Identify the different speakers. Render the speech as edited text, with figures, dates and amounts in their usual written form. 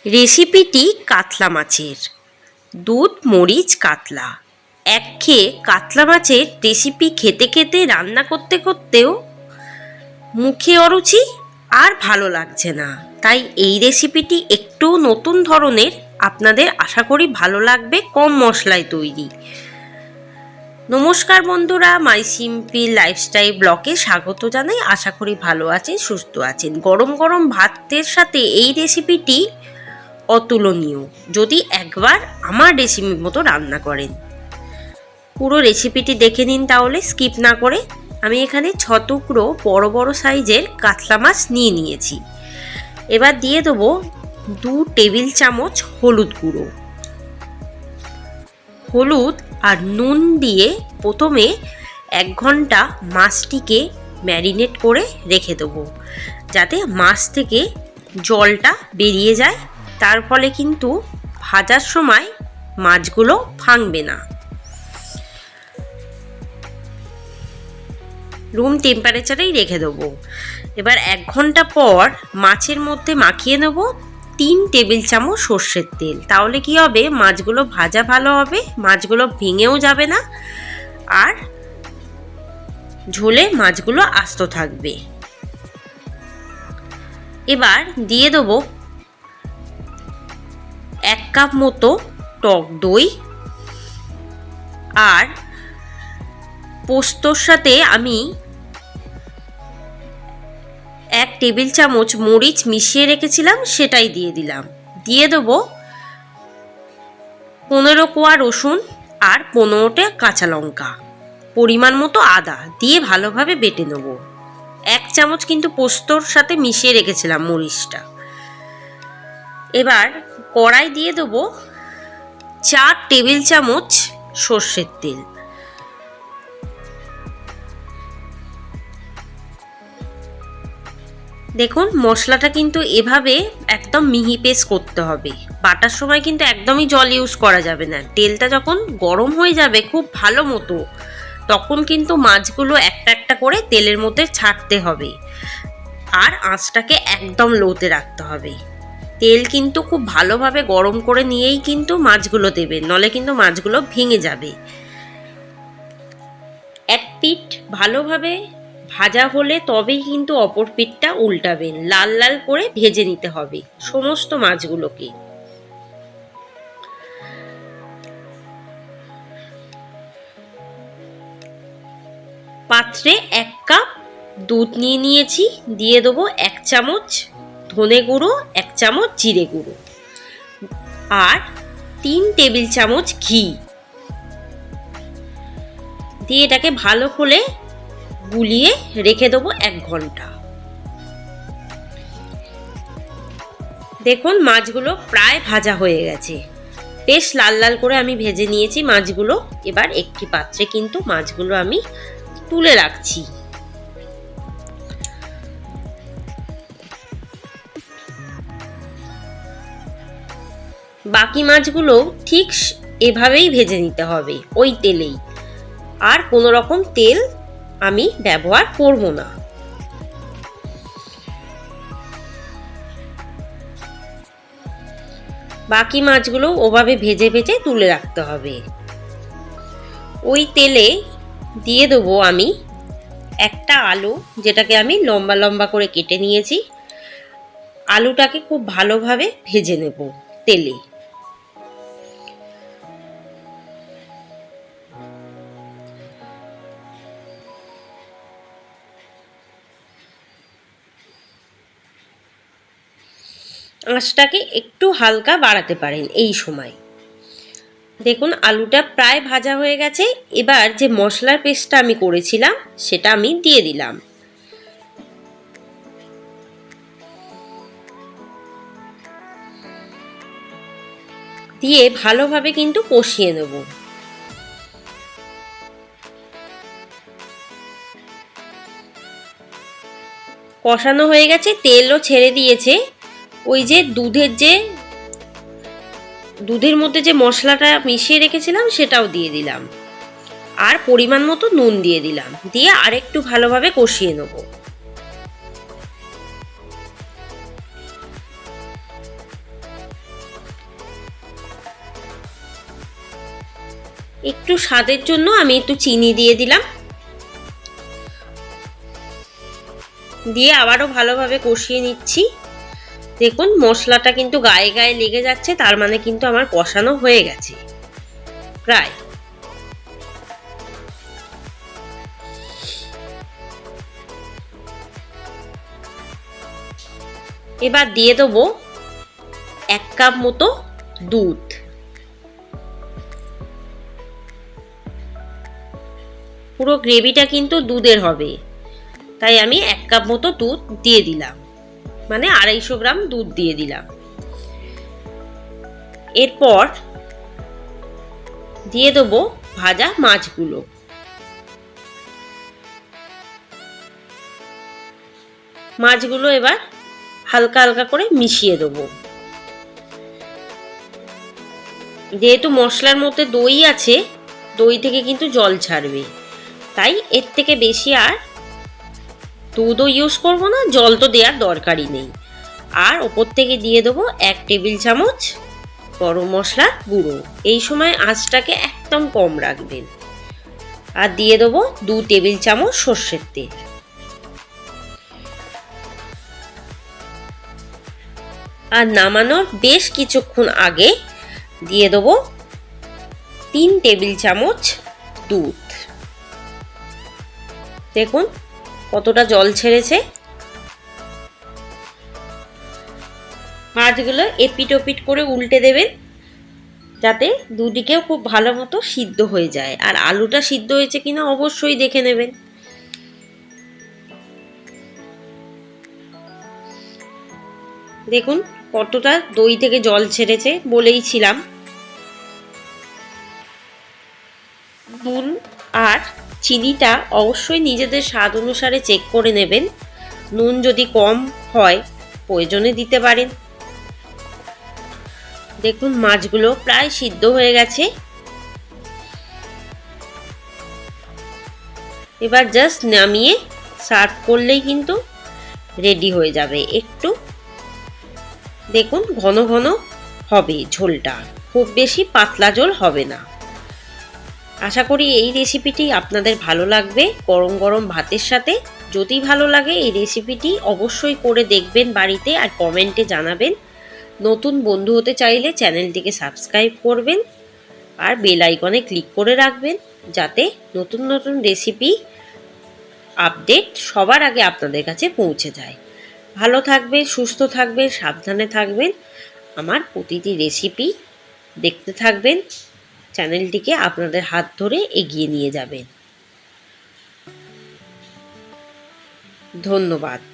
Speaker 1: রেসিপিটি কাতলা মাছের। দুধ মরিচ কাতলা। একঘেয়ে কাতলা মাছের রেসিপি খেতে খেতে রান্না করতে করতেও মুখে অরুচি আর ভালো লাগছে না। তাই এই রেসিপিটি একটু নতুন ধরনের, আপনাদের আশা করি ভালো লাগবে, কম মশলায় তৈরি। নমস্কার বন্ধুরা, মাই সিম্পল লাইফস্টাইল ব্লগে স্বাগত জানাই। আশা করি ভালো আছেন, সুস্থ আছেন। গরম গরম ভাতের সাথে এই রেসিপিটি অতুলনীয়, যদি একবার আমার রেসিপির মতো রান্না করেন। পুরো রেসিপিটি দেখে নিন তাহলে, স্কিপ না করে। আমি এখানে 6 টুকরো বড় বড় সাইজের কাতলা মাছ নিয়ে নিয়েছি। এবার দিয়ে দেবো 2 টেবিল চামচ হলুদ গুঁড়ো। হলুদ আর নুন দিয়ে প্রথমে 1 ঘন্টা মাছটিকে ম্যারিনেট করে রেখে দেবো, যাতে মাছ থেকে জলটা বেরিয়ে যায়। তার ফলে কিন্তু ভাজার সময় মাছগুলো ভাঙবে না। রুম টেম্পারেচারেই রেখে দেবো। এবার 1 ঘন্টা পর মাছের মধ্যে মাখিয়ে নেব 3 টেবিল চামচ সর্ষের তেল। তাহলে কি হবে, মাছগুলো ভাজা ভালো হবে, মাছগুলো ভেঙেও যাবে না, আর ঝোলে মাছগুলো আস্ত থাকবে। এবার দিয়ে দেবো 1 কাপ মতো টক দই, আর পোস্তর সাথে আমি 1 টেবিল চামচ মরিচ মিশিয়ে রেখেছিলাম, সেটাই দিয়ে দিলাম। দিয়ে দেবো 15 কোয়া রসুন আর 15টা কাঁচা লঙ্কা, পরিমাণ মতো আদা দিয়ে ভালোভাবে বেটে নেব। 1 চামচ কিন্তু পোস্তর সাথে মিশিয়ে রেখেছিলাম মরিচটা। এবার কড়াই দিয়ে দেবো 4 টেবিল চামচ সর্ষের তেল। দেখুন, মশলাটা কিন্তু এভাবে একদম মিহি পেস্ট করতে হবে। বাটার সময় কিন্তু একদমই জল ইউজ করা যাবে না। তেলটা যখন গরম হয়ে যাবে খুব ভালো মতো, তখন কিন্তু মাছগুলো একটা একটা করে তেলের মধ্যে ছাড়তে হবে, আর আঁচটাকে একদম লোতে রাখতে হবে। তেল কিন্তু খুব ভালোভাবে গরম করে নিয়েই কিন্তু মাছগুলো দেবেন, নলে কিন্তু মাছগুলো ভেঙে যাবে। এক পিঠ ভালোভাবে ভাজা হলে তবেই কিন্তু অপর পিঠটা উল্টাবেন। লাল লাল করে ভেজে নিতে হবে সমস্ত মাছগুলোকে। পাত্রে 1 কাপ দুধ নিয়ে নিয়েছি। দিয়ে দেবো 1 চামচ ধনে গুঁড়ো, 1 চামচ জিরে গুঁড়ো, আর 3 টেবিল চামচ ঘি দিয়ে এটাকে ভালো করে গুলিয়ে রেখে দেবো 1 ঘন্টা। দেখুন, মাছগুলো প্রায় ভাজা হয়ে গেছে, বেশ লাল লাল করে আমি ভেজে নিয়েছি মাছগুলো। এবার একটি পাত্রে কিন্তু মাছগুলো আমি তুলে রাখছি। বাকি মাছগুলো ঠিক এভাবেই ভেজে নিতে হবে, ওই তেলেই। আর কোনো রকম তেল আমি ব্যবহার করব না। বাকি মাছগুলো ওভাবে ভেজে ভেজে তুলে রাখতে হবে। ওই তেলে দিয়ে দেবো আমি একটা আলু, যেটাকে আমি লম্বা লম্বা করে কেটে নিয়েছি। আলুটাকে খুব ভালোভাবে ভেজে নেব তেলে। আঁচটাকে একটু হালকা বাড়াতে পারেন এই সময়। দেখুন, আলুটা প্রায় ভাজা হয়ে গেছে। এবার যে মশলার পেস্টটা আমি করেছিলাম সেটা আমি দিয়ে দিলাম। দিয়ে ভালোভাবে কিন্তু কষিয়ে নেব। কষানো হয়ে গেছে, তেলও ছেড়ে দিয়েছে। ওই যে দুধের মধ্যে যে মশলাটা মিশিয়ে রেখেছিলাম সেটাও দিয়ে দিলাম, আর পরিমাণ মতো নুন দিয়ে দিলাম। দিয়ে আরেকটু ভালোভাবে কষিয়ে নেব। একটু স্বাদের জন্য আমি একটু চিনি দিয়ে দিলাম, দিয়ে আবারও ভালোভাবে কষিয়ে নিচ্ছি। দেখুন মশলাটা কিন্তু গায়ে গায়ে লেগে যাচ্ছে, তার মানে কিন্তু আমার কষানো হয়ে গেছে প্রায়। এবার দিয়ে দেবো 1 কাপ মতো দুধ। পুরো গ্রেভিটা কিন্তু দুধের হবে, তাই আমি 1 কাপ মতো দুধ দিয়ে দিলাম, মানে 250 গ্রাম দুধ দিয়ে দিলাম। এরপর দিয়ে দেবো ভাজা মাছগুলো। মাছগুলো এবার হালকা হালকা করে মিশিয়ে দেবো। যেহেতু মশলার মধ্যে দই আছে, দই থেকে কিন্তু জল ছাড়বে, তাই এর থেকে বেশি আর দুধও ইউজ করবো না, জল তো দেওয়ার দরকারই নেই। আর ওপর থেকে দিয়ে দেবো 1 টেবিল চামচ গরম মশলার গুঁড়ো। এই সময় আঁচটাকে একদম কম রাখবেন। আর দিয়ে দেবো 2 টেবিল চামচ সর্ষের তেল। আর নামানোর বেশ কিছুক্ষণ আগে দিয়ে দেবো 3 টেবিল চামচ দুধ। দেখুন কতটা জল ছেড়েছে। মাছগুলো এপিট ওপিট করে উল্টে দেবেন, যাতে দুদিকেও খুব ভালো মতো সিদ্ধ হয়ে যায়। আর আলুটা সিদ্ধ হয়েছে কিনা অবশ্যই দেখে নেবেন। দেখুন কতটা দই থেকে জল ছেড়েছে, বলেই ছিলাম। নুন আর চিনিটা অবশ্যই নিজেদের স্বাদ অনুসারে চেক করে নেবেন। নুন যদি কম হয় প্রয়োজনে দিতে পারেন। দেখুন মাছগুলো প্রায় সিদ্ধ হয়ে গেছে। এবার জাস্ট নামিয়ে সার্ভ করলেই কিন্তু রেডি হয়ে যাবে। একটু দেখুন ঘন ঘন হবে ঝোলটা, খুব বেশি পাতলা ঝোল হবে না। আশা করি এই রেসিপিটি আপনাদের ভালো লাগবে গরম গরম ভাতের সাথে। যদি ভালো লাগে এই রেসিপিটি অবশ্যই করে দেখবেন বাড়িতে, আর কমেন্টে জানাবেন। নতুন বন্ধু হতে চাইলে চ্যানেলটিকে সাবস্ক্রাইব করবেন আর বেল আইকনে ক্লিক করে রাখবেন, যাতে নতুন নতুন রেসিপি আপডেট সবার আগে আপনাদের কাছে পৌঁছে যায়। ভালো থাকবেন, সুস্থ থাকবেন, সাবধানে থাকবেন। আমার প্রতিটি রেসিপি দেখতে থাকবেন, চ্যানেলটিকে আপনাদের হাত ধরে এগিয়ে নিয়ে যাবেন। ধন্যবাদ।